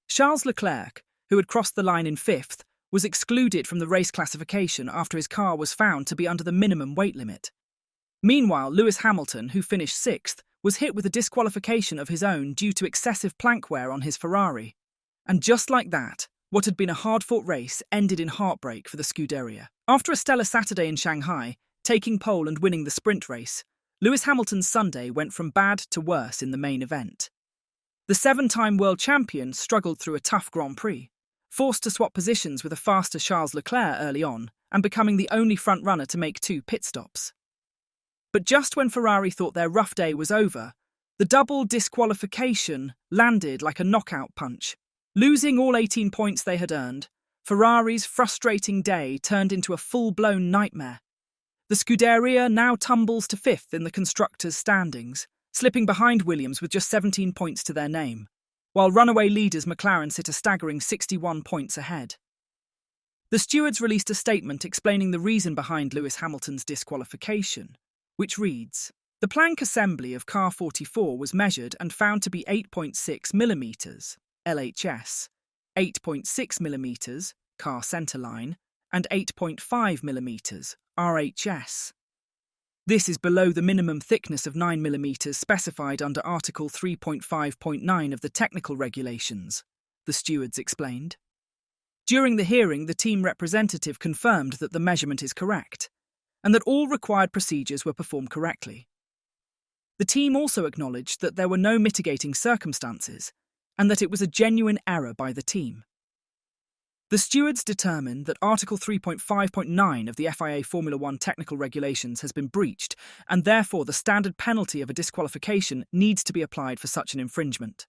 Charles Leclerc, who had crossed the line in fifth, was excluded from the race classification after his car was found to be under the minimum weight limit. Meanwhile, Lewis Hamilton, who finished sixth, was hit with a disqualification of his own due to excessive plank wear on his Ferrari. And just like that, what had been a hard-fought race ended in heartbreak for the Scuderia. After a stellar Saturday in Shanghai, taking pole and winning the sprint race, Lewis Hamilton's Sunday went from bad to worse in the main event. The seven-time world champion struggled through a tough Grand Prix, forced to swap positions with a faster Charles Leclerc early on and becoming the only front-runner to make 2 pit stops. But just when Ferrari thought their rough day was over, the double disqualification landed like a knockout punch. Losing all 18 points they had earned, Ferrari's frustrating day turned into a full-blown nightmare. The Scuderia now tumbles to fifth in the constructors' standings, slipping behind Williams with just 17 points to their name, while runaway leaders McLaren sit a staggering 61 points ahead. The stewards released a statement explaining the reason behind Lewis Hamilton's disqualification, which reads, "The plank assembly of car 44 was measured and found to be 8.6 mm, LHS, 8.6 mm, car centerline, and 8.5 mm, RHS. This is below the minimum thickness of 9 mm specified under Article 3.5.9 of the technical regulations," the stewards explained. During the hearing, the team representative confirmed that the measurement is correct, and that all required procedures were performed correctly. The team also acknowledged that there were no mitigating circumstances, and that it was a genuine error by the team. The stewards determined that Article 3.5.9 of the FIA Formula One technical regulations has been breached, and therefore the standard penalty of a disqualification needs to be applied for such an infringement.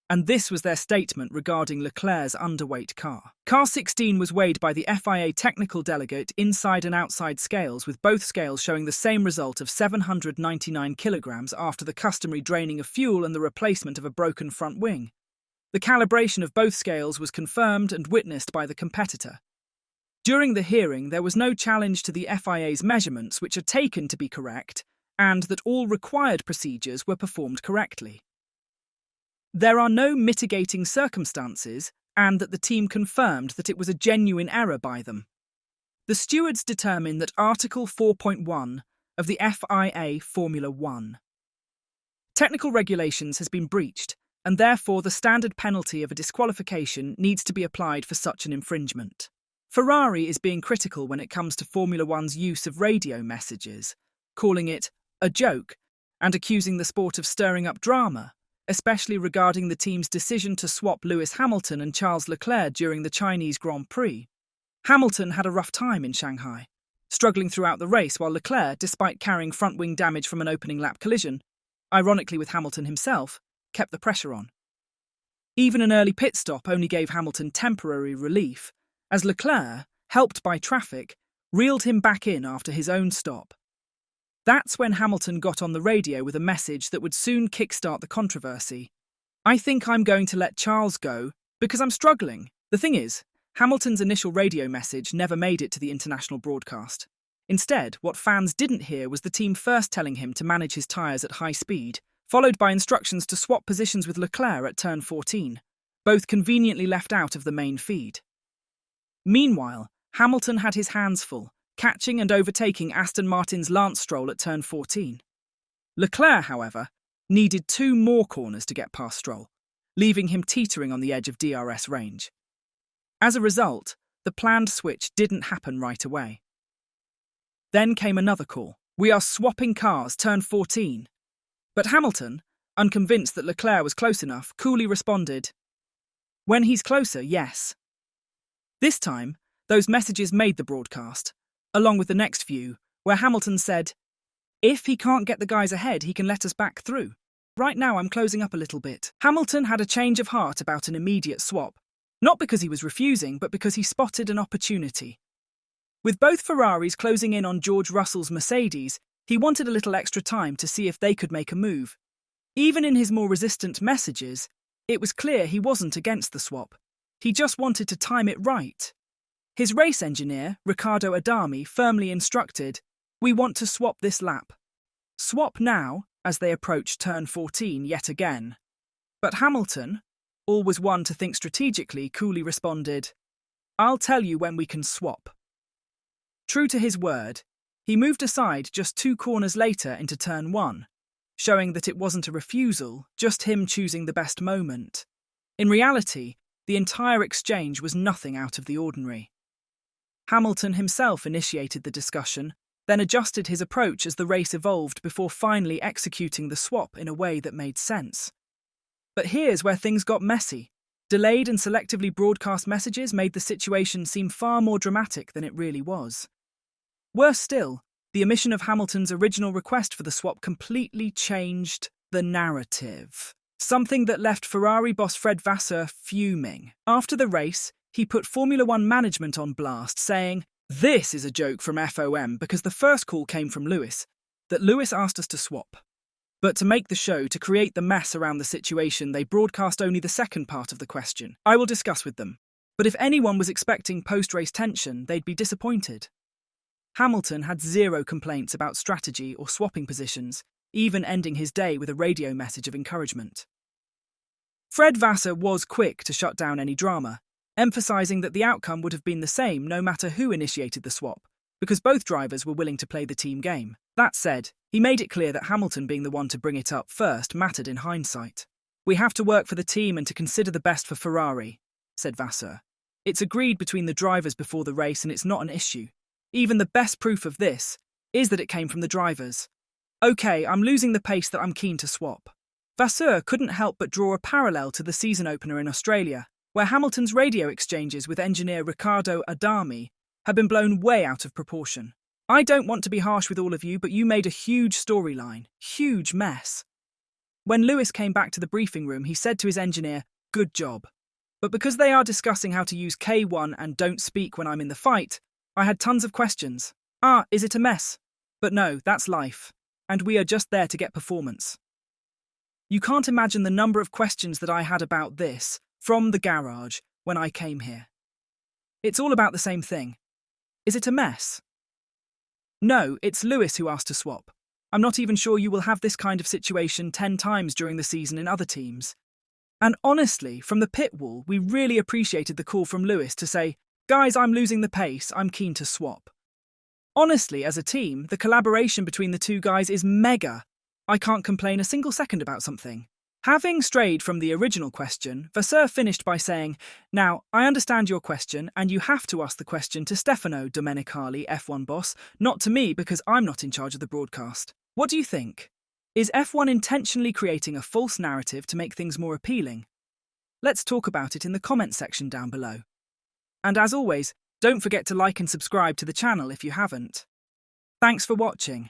And this was their statement regarding Leclerc's underweight car. Car 16 was weighed by the FIA technical delegate inside and outside scales, with both scales showing the same result of 799 kilograms after the customary draining of fuel and the replacement of a broken front wing. The calibration of both scales was confirmed and witnessed by the competitor. During the hearing, there was no challenge to the FIA's measurements, which are taken to be correct, and that all required procedures were performed correctly. There are no mitigating circumstances, and that the team confirmed that it was a genuine error by them. The stewards determined that Article 4.1 of the FIA Formula One technical regulations has been breached, and therefore the standard penalty of a disqualification needs to be applied for such an infringement. Ferrari is being critical when it comes to Formula One's use of radio messages, calling it a joke and accusing the sport of stirring up drama, especially regarding the team's decision to swap Lewis Hamilton and Charles Leclerc during the Chinese Grand Prix. Hamilton had a rough time in Shanghai, struggling throughout the race, while Leclerc, despite carrying front wing damage from an opening lap collision, ironically with Hamilton himself, kept the pressure on. Even an early pit stop only gave Hamilton temporary relief, as Leclerc, helped by traffic, reeled him back in after his own stop. That's when Hamilton got on the radio with a message that would soon kickstart the controversy. "I think I'm going to let Charles go because I'm struggling." The thing is, Hamilton's initial radio message never made it to the international broadcast. Instead, what fans didn't hear was the team first telling him to manage his tyres at high speed, followed by instructions to swap positions with Leclerc at turn 14, both conveniently left out of the main feed. Meanwhile, Hamilton had his hands full, catching and overtaking Aston Martin's Lance Stroll at turn 14. Leclerc, however, needed 2 more corners to get past Stroll, leaving him teetering on the edge of DRS range. As a result, the planned switch didn't happen right away. Then came another call. "We are swapping cars, turn 14. But Hamilton, unconvinced that Leclerc was close enough, coolly responded, "When he's closer, yes." This time, those messages made the broadcast, along with the next few, where Hamilton said, "If he can't get the guys ahead, he can let us back through. Right now I'm closing up a little bit." Hamilton had a change of heart about an immediate swap, not because he was refusing, but because he spotted an opportunity. With both Ferraris closing in on George Russell's Mercedes, he wanted a little extra time to see if they could make a move. Even in his more resistant messages, it was clear he wasn't against the swap. He just wanted to time it right. His race engineer, Riccardo Adami, firmly instructed, "We want to swap this lap. Swap now," as they approached turn 14 yet again. But Hamilton, All was one to think strategically, coolly responded, "I'll tell you when we can swap." True to his word, he moved aside just 2 corners later into turn 1, showing that it wasn't a refusal, just him choosing the best moment. In reality, the entire exchange was nothing out of the ordinary. Hamilton himself initiated the discussion, then adjusted his approach as the race evolved before finally executing the swap in a way that made sense. But here's where things got messy. Delayed and selectively broadcast messages made the situation seem far more dramatic than it really was. Worse still, the omission of Hamilton's original request for the swap completely changed the narrative. Something that left Ferrari boss Vasseur fuming. After the race, he put Formula One management on blast, saying, "This is a joke from FOM because the first call came from Lewis, that Lewis asked us to swap. But to make the show, to create the mess around the situation, they broadcast only the second part of the question. I will discuss with them. But if anyone was expecting post-race tension, they'd be disappointed." Hamilton had 0 complaints about strategy or swapping positions, even ending his day with a radio message of encouragement. Vasseur was quick to shut down any drama, emphasising that the outcome would have been the same no matter who initiated the swap, because both drivers were willing to play the team game. That said, he made it clear that Hamilton being the one to bring it up first mattered in hindsight. "We have to work for the team and to consider the best for Ferrari," said Vasseur. "It's agreed between the drivers before the race and it's not an issue. Even the best proof of this is that it came from the drivers. Okay, I'm losing the pace that I'm keen to swap." Vasseur couldn't help but draw a parallel to the season opener in Australia, where Hamilton's radio exchanges with engineer Riccardo Adami had been blown way out of proportion. "I don't want to be harsh with all of you, but you made a huge storyline, huge mess." When Lewis came back to the briefing room, he said to his engineer, "Good job. But because they are discussing how to use K1 and don't speak when I'm in the fight, I had tons of questions. Is it a mess? But no, that's life. And we are just there to get performance." You can't imagine the number of questions that I had about this, from the garage, when I came here. It's all about the same thing. Is it a mess? No, it's Lewis who asked to swap. I'm not even sure you will have this kind of situation 10 times during the season in other teams. And honestly, from the pit wall, we really appreciated the call from Lewis to say, "Guys, I'm losing the pace, I'm keen to swap." Honestly, as a team, the collaboration between the two guys is mega. I can't complain a single second about something. Having strayed from the original question, Vasseur finished by saying, "Now, I understand your question, and you have to ask the question to Stefano Domenicali, F1 boss, not to me because I'm not in charge of the broadcast. What do you think? Is F1 intentionally creating a false narrative to make things more appealing? Let's talk about it in the comment section down below. And as always, don't forget to like and subscribe to the channel if you haven't. Thanks for watching.